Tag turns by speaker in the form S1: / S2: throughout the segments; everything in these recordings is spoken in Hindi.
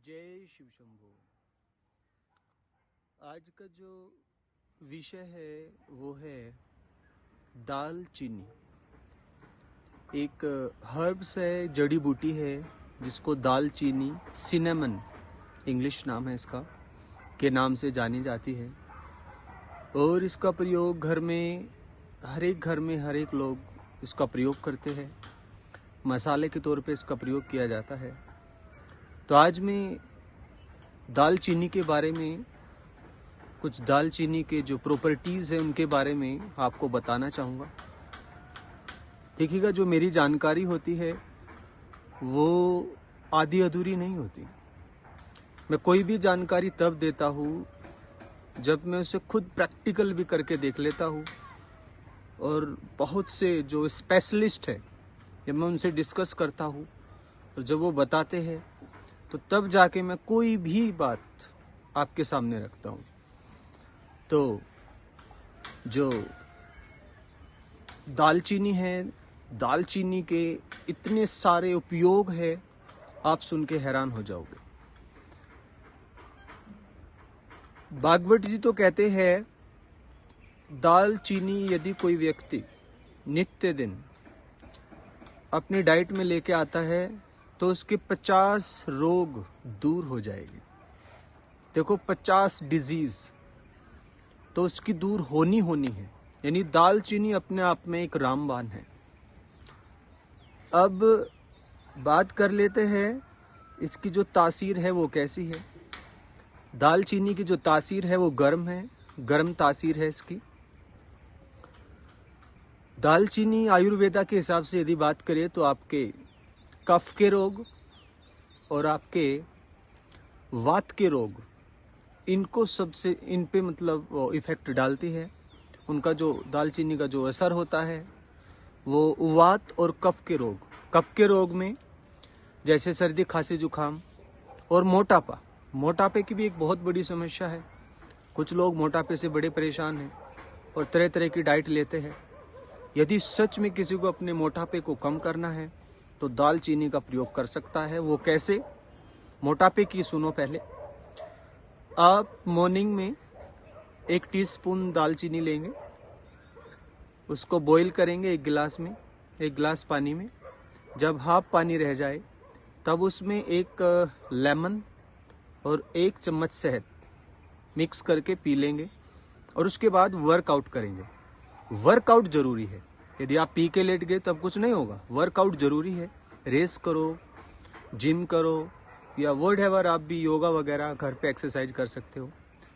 S1: जय शिव शंभू। आज का जो विषय है वो है दालचीनी। एक हर्ब्स है, जड़ी बूटी है जिसको दालचीनी, सिनेमन इंग्लिश नाम है इसका, के नाम से जानी जाती है। और इसका प्रयोग घर में, हर एक लोग इसका प्रयोग करते हैं। मसाले के तौर पे इसका प्रयोग किया जाता है। तो आज मैं दालचीनी के बारे में, कुछ दालचीनी के जो प्रॉपर्टीज़ हैं उनके बारे में आपको बताना चाहूँगा। देखिएगा, जो मेरी जानकारी होती है वो आधी अधूरी नहीं होती। मैं कोई भी जानकारी तब देता हूँ जब मैं उसे खुद प्रैक्टिकल भी करके देख लेता हूँ, और बहुत से जो स्पेशलिस्ट हैं जब मैं उनसे डिस्कस करता हूँ और जब वो बताते हैं तो तब जाके मैं कोई भी बात आपके सामने रखता हूँ। तो जो दालचीनी है, दालचीनी के इतने सारे उपयोग है, आप सुन के हैरान हो जाओगे। भागवत जी तो कहते हैं, दालचीनी यदि कोई व्यक्ति नित्य दिन अपनी डाइट में लेके आता है तो उसके 50 रोग दूर हो जाएगी। देखो, 50 डिजीज तो उसकी दूर होनी है। यानी दालचीनी अपने आप में एक रामबाण है। अब बात कर लेते हैं इसकी जो तासीर है वो कैसी है। दालचीनी की जो तासीर है वो गर्म है, गर्म तासीर है इसकी। दालचीनी आयुर्वेदा के हिसाब से यदि बात करें तो आपके कफ के रोग और आपके वात के रोग, इनको सबसे इन पे मतलब इफेक्ट डालती है। उनका जो दालचीनी का जो असर होता है वो वात और कफ के रोग में जैसे सर्दी, खांसी, जुखाम और मोटापा। मोटापे की भी एक बहुत बड़ी समस्या है। कुछ लोग मोटापे से बड़े परेशान हैं और तरह तरह की डाइट लेते हैं। यदि सच में किसी को अपने मोटापे को कम करना है तो दालचीनी का प्रयोग कर सकता है। वो कैसे? मोटापे की सुनो पहले। आप मॉर्निंग में 1 टीस्पून दालचीनी लेंगे, उसको बॉईल करेंगे 1 गिलास में, 1 गिलास पानी में। जब हाफ पानी रह जाए तब उसमें 1 लेमन और 1 चम्मच शहद मिक्स करके पी लेंगे और उसके बाद वर्कआउट करेंगे। वर्कआउट जरूरी है। यदि आप पी के लेट गए तब कुछ नहीं होगा। वर्कआउट जरूरी है। रेस करो, जिम करो, या व्हाटएवर, आप भी योगा वगैरह घर पे एक्सरसाइज कर सकते हो।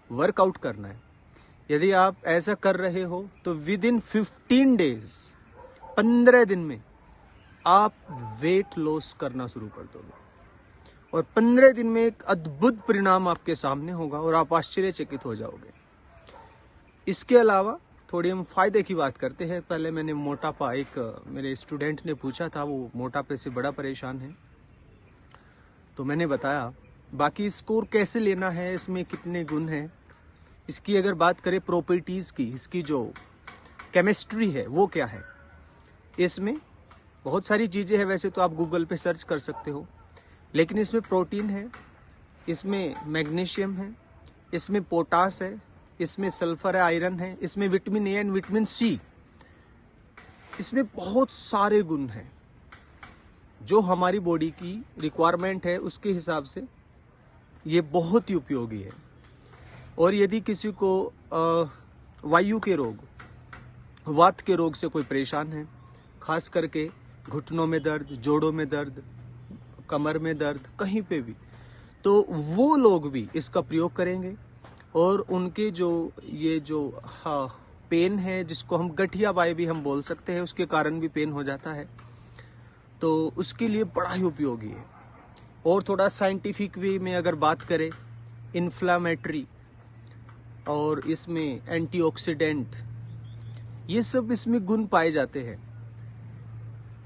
S1: वर्कआउट करना है। यदि आप ऐसा कर रहे हो तो विद इन 15 डेज, 15 दिन में आप वेट लॉस करना शुरू कर दोगे और 15 दिन में एक अद्भुत परिणाम आपके सामने होगा और आप आश्चर्यचकित हो जाओगे। इसके अलावा थोड़ी हम फायदे की बात करते हैं। पहले मैंने मोटापा, एक मेरे स्टूडेंट ने पूछा था, वो मोटापे से बड़ा परेशान है, तो मैंने बताया। बाकी स्कोर कैसे लेना है, इसमें कितने गुण हैं, इसकी अगर बात करें प्रॉपर्टीज़ की, इसकी जो केमिस्ट्री है वो क्या है। इसमें बहुत सारी चीज़ें हैं, वैसे तो आप गूगल पे सर्च कर सकते हो, लेकिन इसमें प्रोटीन है, इसमें मैग्नीशियम है, इसमें पोटास है, इसमें सल्फर है, आयरन है, इसमें vitamin A and vitamin C. इसमें बहुत सारे गुण हैं जो हमारी बॉडी की रिक्वायरमेंट है, उसके हिसाब से ये बहुत ही उपयोगी है। और यदि किसी को वायु के रोग, वात के रोग से कोई परेशान है, खास करके घुटनों में दर्द, जोड़ों में दर्द, कमर में दर्द, कहीं पे भी, तो वो लोग भी इसका प्रयोग करेंगे और उनके जो ये जो पेन है, जिसको हम गठिया बाई भी हम बोल सकते हैं, उसके कारण भी पेन हो जाता है, तो उसके लिए बड़ा ही उपयोगी है। और थोड़ा साइंटिफिक वे में अगर बात करें, इन्फ्लामेटरी और इसमें एंटीऑक्सीडेंट, ये सब इसमें गुण पाए जाते हैं।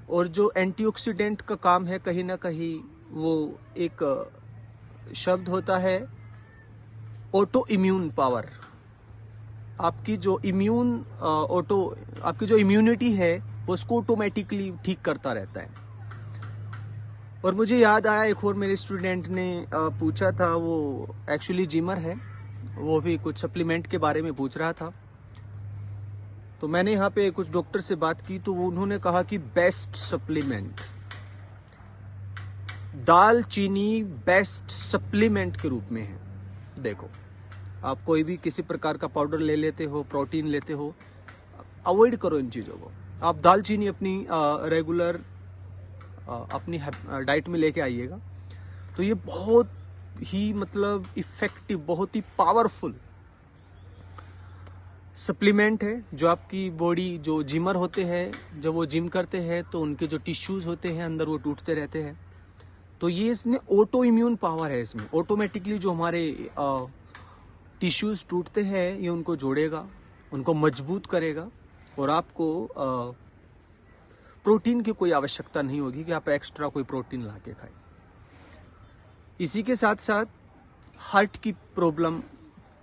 S1: और जो एंटीऑक्सीडेंट का काम है, कहीं ना कहीं वो एक शब्द होता है ऑटो इम्यून पावर। आपकी जो इम्यूनिटी है उसको ऑटोमेटिकली ठीक करता रहता है। और मुझे याद आया एक और मेरे स्टूडेंट ने पूछा था, वो एक्चुअली जिमर है, वो भी कुछ सप्लीमेंट के बारे में पूछ रहा था। तो मैंने यहाँ पे कुछ डॉक्टर से बात की तो उन्होंने कहा कि बेस्ट सप्लीमेंट दालचीनी बेस्ट सप्लीमेंट के रूप में है। देखो, आप कोई भी किसी प्रकार का पाउडर ले लेते हो, प्रोटीन लेते हो, अवॉइड करो इन चीज़ों को। आप दालचीनी अपनी रेगुलर अपनी डाइट में लेके आइएगा, तो ये बहुत ही मतलब इफेक्टिव, बहुत ही पावरफुल सप्लीमेंट है, जो आपकी बॉडी, जो जिमर होते हैं, जब वो जिम करते हैं तो उनके जो टिश्यूज होते हैं अंदर वो टूटते रहते हैं। तो ये इसमें ऑटो इम्यून पावर है, इसमें ऑटोमेटिकली जो हमारे टिश्यूज टूटते हैं ये उनको जोड़ेगा, उनको मजबूत करेगा, और आपको प्रोटीन की कोई आवश्यकता नहीं होगी कि आप एक्स्ट्रा कोई प्रोटीन ला के खाएं। इसी के साथ साथ हार्ट की प्रॉब्लम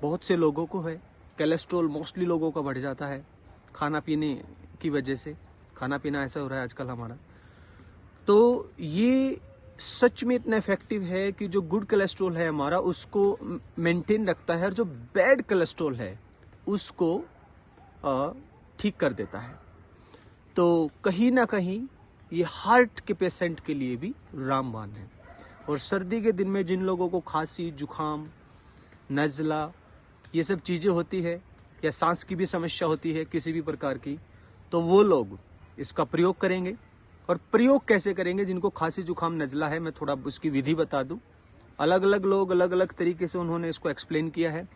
S1: बहुत से लोगों को है, कोलेस्ट्रॉल मोस्टली लोगों का बढ़ जाता है खाना पीने की वजह से। खाना पीना ऐसा हो रहा है आजकल हमारा। तो ये सच में इतना इफेक्टिव है कि जो गुड कोलेस्ट्रॉल है हमारा उसको मेंटेन रखता है, और जो बैड कोलेस्ट्रॉल है उसको ठीक कर देता है। तो कहीं ना कहीं ये हार्ट के पेशेंट के लिए भी रामबाण है। और सर्दी के दिन में जिन लोगों को खांसी, जुखाम, नज़ला ये सब चीज़ें होती है, या सांस की भी समस्या होती है किसी भी प्रकार की, तो वो लोग इसका प्रयोग करेंगे। और प्रयोग कैसे करेंगे? जिनको खांसी, जुखाम, नज़ला है, मैं थोड़ा उसकी विधि बता दूं। अलग अलग लोग अलग अलग तरीके से उन्होंने इसको एक्सप्लेन किया है,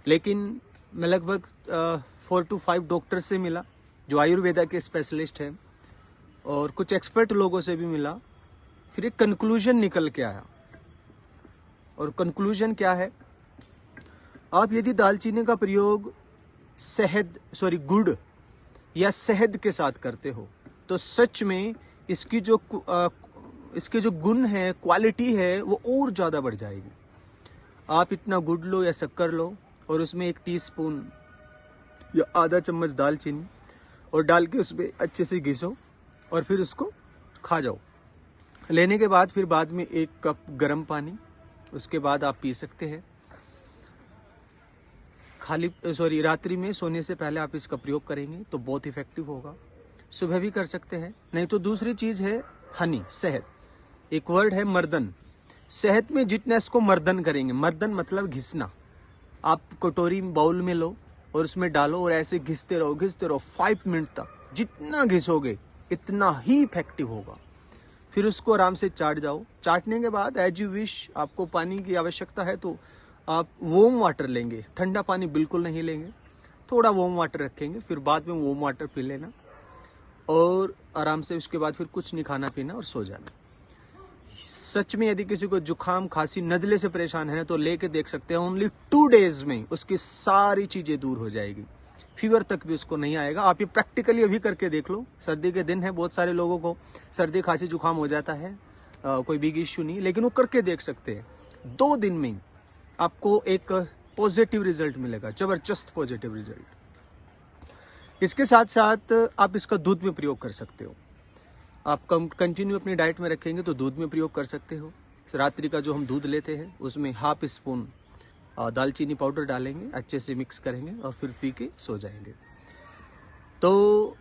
S1: लेकिन मैं लगभग 4 to 5 डॉक्टर से मिला जो आयुर्वेदा के स्पेशलिस्ट हैं, और कुछ एक्सपर्ट लोगों से भी मिला। फिर एक कंक्लूजन निकल के आया, और कंक्लूजन क्या है? आप यदि दालचीनी का प्रयोग गुड़ या शहद के साथ करते हो तो सच में इसके जो गुण है, क्वालिटी है, वो और ज़्यादा बढ़ जाएगी। आप इतना गुड़ लो या शक्कर लो और उसमें 1 टीस्पून या आधा चम्मच दालचीनी और डाल के उसमें अच्छे से घिसो और फिर उसको खा जाओ। लेने के बाद फिर बाद में 1 कप गर्म पानी, उसके बाद आप पी सकते हैं। रात्रि में सोने से पहले आप इसका प्रयोग करेंगे तो बहुत इफेक्टिव होगा। सुबह भी कर सकते हैं। नहीं तो दूसरी चीज़ है हनी, शहद। एक वर्ड है मर्दन। शहद में जितना इसको मर्दन करेंगे, मर्दन मतलब घिसना। आप कटोरी बाउल में लो और उसमें डालो और ऐसे घिसते रहो 5 मिनट तक। जितना घिसोगे इतना ही इफेक्टिव होगा। फिर उसको आराम से चाट जाओ। चाटने के बाद एज यू विश, आपको पानी की आवश्यकता है तो आप वार्म वाटर लेंगे, ठंडा पानी बिल्कुल नहीं लेंगे, थोड़ा वार्म वाटर रखेंगे, फिर बाद में वार्म वाटर पी लेना और आराम से उसके बाद फिर कुछ नहीं खाना पीना और सो जाना। सच में यदि किसी को जुखाम, खांसी, नज़ले से परेशान है तो लेके देख सकते हैं। ओनली 2 डेज में उसकी सारी चीज़ें दूर हो जाएगी, फीवर तक भी उसको नहीं आएगा। आप ये प्रैक्टिकली अभी करके देख लो। सर्दी के दिन है, बहुत सारे लोगों को सर्दी, खांसी, जुखाम हो जाता है, कोई बिग इश्यू नहीं, लेकिन वो करके देख सकते हैं। 2 दिन में आपको एक पॉजिटिव रिजल्ट मिलेगा, जबरदस्त पॉजिटिव रिजल्ट। इसके साथ साथ आप इसका दूध में प्रयोग कर सकते हो। आप कंटिन्यू अपनी डाइट में रखेंगे तो दूध में प्रयोग कर सकते हो। रात्रि का जो हम दूध लेते हैं उसमें 1/2 स्पून दालचीनी पाउडर डालेंगे, अच्छे से मिक्स करेंगे और फिर पी के सो जाएंगे। तो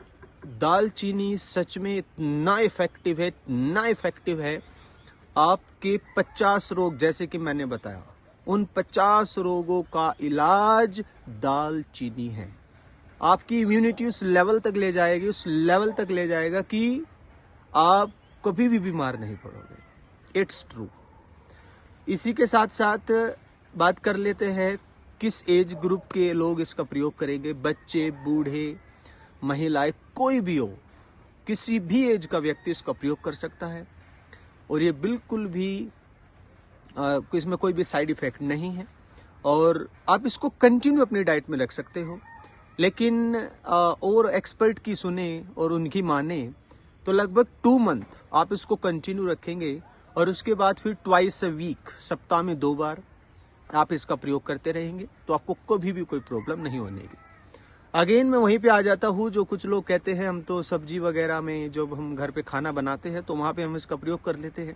S1: दालचीनी सच में इतना इफेक्टिव है, आपके 50 रोग, जैसे कि मैंने बताया, उन 50 रोगों का इलाज दालचीनी है। आपकी इम्यूनिटी उस लेवल तक ले जाएगा कि आप कभी भी बीमार नहीं पड़ोगे। It's true. इसी के साथ साथ बात कर लेते हैं किस एज ग्रुप के लोग इसका प्रयोग करेंगे। बच्चे, बूढ़े, महिलाएं, कोई भी हो, किसी भी एज का व्यक्ति इसका प्रयोग कर सकता है। और ये बिल्कुल भी इसमें कोई भी साइड इफेक्ट नहीं है, और आप इसको कंटिन्यू अपनी डाइट में रख सकते हो। लेकिन और एक्सपर्ट की सुने और उनकी माने तो लगभग 2 मंथ आप इसको कंटिन्यू रखेंगे, और उसके बाद फिर ट्वाइस अ वीक, सप्ताह में 2 बार आप इसका प्रयोग करते रहेंगे तो आपको कभी भी कोई प्रॉब्लम नहीं होने की। अगेन मैं वहीं पे आ जाता हूँ, जो कुछ लोग कहते हैं हम तो सब्जी वगैरह में जब हम घर पे खाना बनाते हैं तो वहाँ पे हम इसका प्रयोग कर लेते हैं।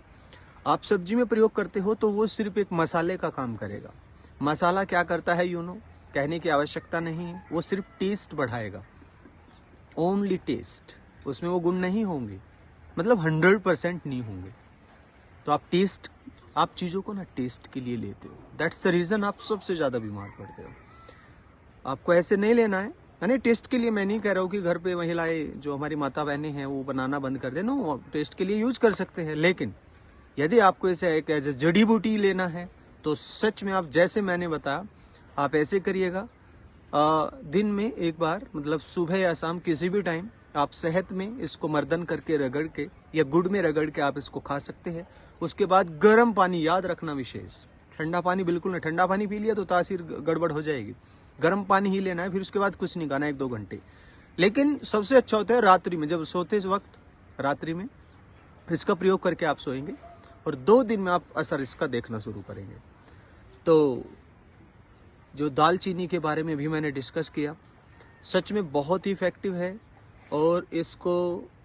S1: आप सब्जी में प्रयोग करते हो तो वो सिर्फ एक मसाले का काम करेगा। मसाला क्या करता है कहने की आवश्यकता नहीं है, वो सिर्फ टेस्ट बढ़ाएगा, ओनली टेस्ट। उसमें वो गुण नहीं होंगे, मतलब 100% नहीं होंगे। तो आप चीज़ों को ना टेस्ट के लिए लेते हो, दैट्स द रीज़न आप सबसे ज़्यादा बीमार पड़ते हो। आपको ऐसे नहीं लेना है, यानी टेस्ट के लिए मैं नहीं कह रहा हूँ कि घर पे महिलाएं जो हमारी माता बहनें हैं वो बनाना बंद कर देना, वो टेस्ट के लिए यूज कर सकते हैं। लेकिन यदि आपको इसे एक एज ए जड़ी बूटी लेना है तो सच में आप जैसे मैंने बताया आप ऐसे करिएगा। दिन में एक बार, मतलब सुबह या शाम किसी भी टाइम आप शहद में इसको मर्दन करके रगड़ के या गुड़ में रगड़ के आप इसको खा सकते हैं। उसके बाद गर्म पानी, याद रखना विशेष, ठंडा पानी बिल्कुल नहीं। ठंडा पानी पी लिया तो तासीर गड़बड़ हो जाएगी, गर्म पानी ही लेना है। फिर उसके बाद कुछ नहीं खाना 1-2 घंटे। लेकिन सबसे अच्छा होता है रात्रि में, जब सोते वक्त रात्रि में इसका प्रयोग करके आप सोएंगे और 2 दिन में आप असर इसका देखना शुरू करेंगे। तो जो दालचीनी के बारे में भी मैंने डिस्कस किया, सच में बहुत ही इफेक्टिव है। और इसको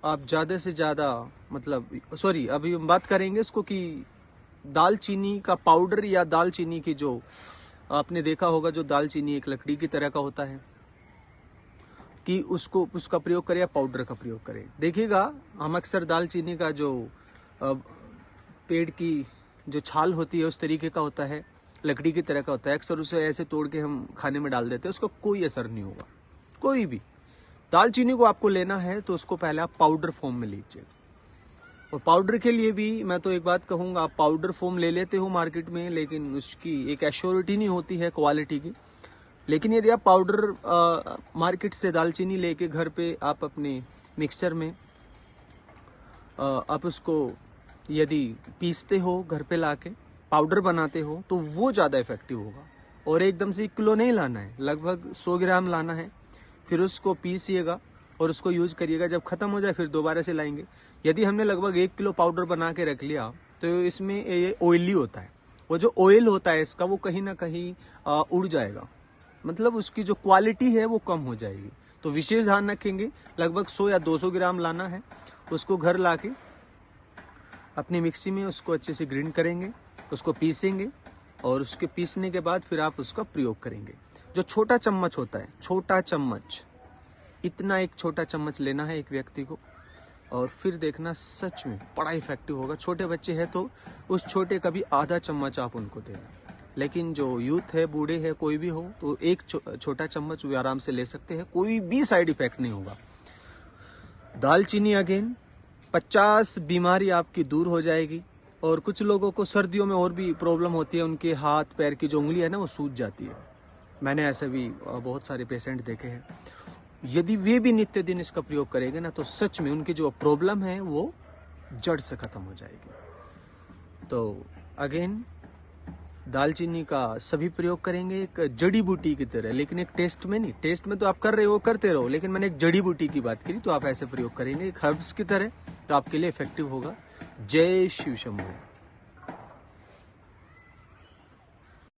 S1: आप ज़्यादा से ज़्यादा, अभी हम बात करेंगे इसको कि दालचीनी का पाउडर या दालचीनी की, जो आपने देखा होगा जो दालचीनी एक लकड़ी की तरह का होता है, कि उसका प्रयोग करें या पाउडर का प्रयोग करें। देखिएगा, हम अक्सर दालचीनी का जो पेड़ की जो छाल होती है उस तरीके का होता है, लकड़ी की तरह का होता है। अक्सर उसे ऐसे तोड़ के हम खाने में डाल देते हैं, उसका कोई असर नहीं होगा कोई भी। दालचीनी को आपको लेना है तो उसको पहले आप पाउडर फॉर्म में लीजिए। और पाउडर के लिए भी मैं तो एक बात कहूँगा, आप पाउडर फॉर्म ले लेते हो मार्केट में, लेकिन उसकी एक एश्योरिटी नहीं होती है क्वालिटी की। लेकिन यदि आप पाउडर मार्केट से दालचीनी लेके घर पे आप अपने मिक्सर में आप उसको यदि पीसते हो, घर पे लाके पाउडर बनाते हो, तो वो ज़्यादा इफेक्टिव होगा। और एकदम से 1 किलो नहीं लाना है, लगभग 100 ग्राम लाना है। फिर उसको पीसिएगा और उसको यूज करिएगा। जब खत्म हो जाए फिर दोबारा से लाएंगे। यदि हमने लगभग 1 किलो पाउडर बना के रख लिया तो इसमें ये ऑयली होता है, वो जो ऑयल होता है इसका वो कहीं ना कहीं उड़ जाएगा, मतलब उसकी जो क्वालिटी है वो कम हो जाएगी। तो विशेष ध्यान रखेंगे, लगभग 100 या 200 ग्राम लाना है। उसको घर लाके अपनी मिक्सी में उसको अच्छे से ग्राइंड करेंगे, उसको पीसेंगे और उसके पीसने के बाद फिर आप उसका प्रयोग करेंगे। जो छोटा चम्मच होता है, छोटा चम्मच, इतना एक छोटा चम्मच लेना है एक व्यक्ति को, और फिर देखना सच में बड़ा इफेक्टिव होगा। छोटे बच्चे हैं तो उस छोटे का भी आधा चम्मच आप उनको देना, लेकिन जो यूथ है, बूढ़े है, कोई भी हो तो एक छोटा चम्मच वो आराम से ले सकते हैं, कोई भी साइड इफेक्ट नहीं होगा। दालचीनी अगेन 50 बीमारी आपकी दूर हो जाएगी। और कुछ लोगों को सर्दियों में और भी प्रॉब्लम होती है, उनके हाथ पैर की जो उंगली है ना वो सूज जाती है। मैंने ऐसे भी बहुत सारे पेशेंट देखे हैं। यदि वे भी नित्य दिन इसका प्रयोग करेंगे ना तो सच में उनकी जो प्रॉब्लम है वो जड़ से खत्म हो जाएगी। तो अगेन दालचीनी का सभी प्रयोग करेंगे एक जड़ी बूटी की तरह, लेकिन एक टेस्ट में नहीं। टेस्ट में तो आप कर रहे हो, करते रहो, लेकिन मैंने एक जड़ी बूटी की बात करी तो आप ऐसे प्रयोग करेंगे एक हर्ब्स की तरह, तो आपके लिए इफेक्टिव होगा। जय शिव शंभू।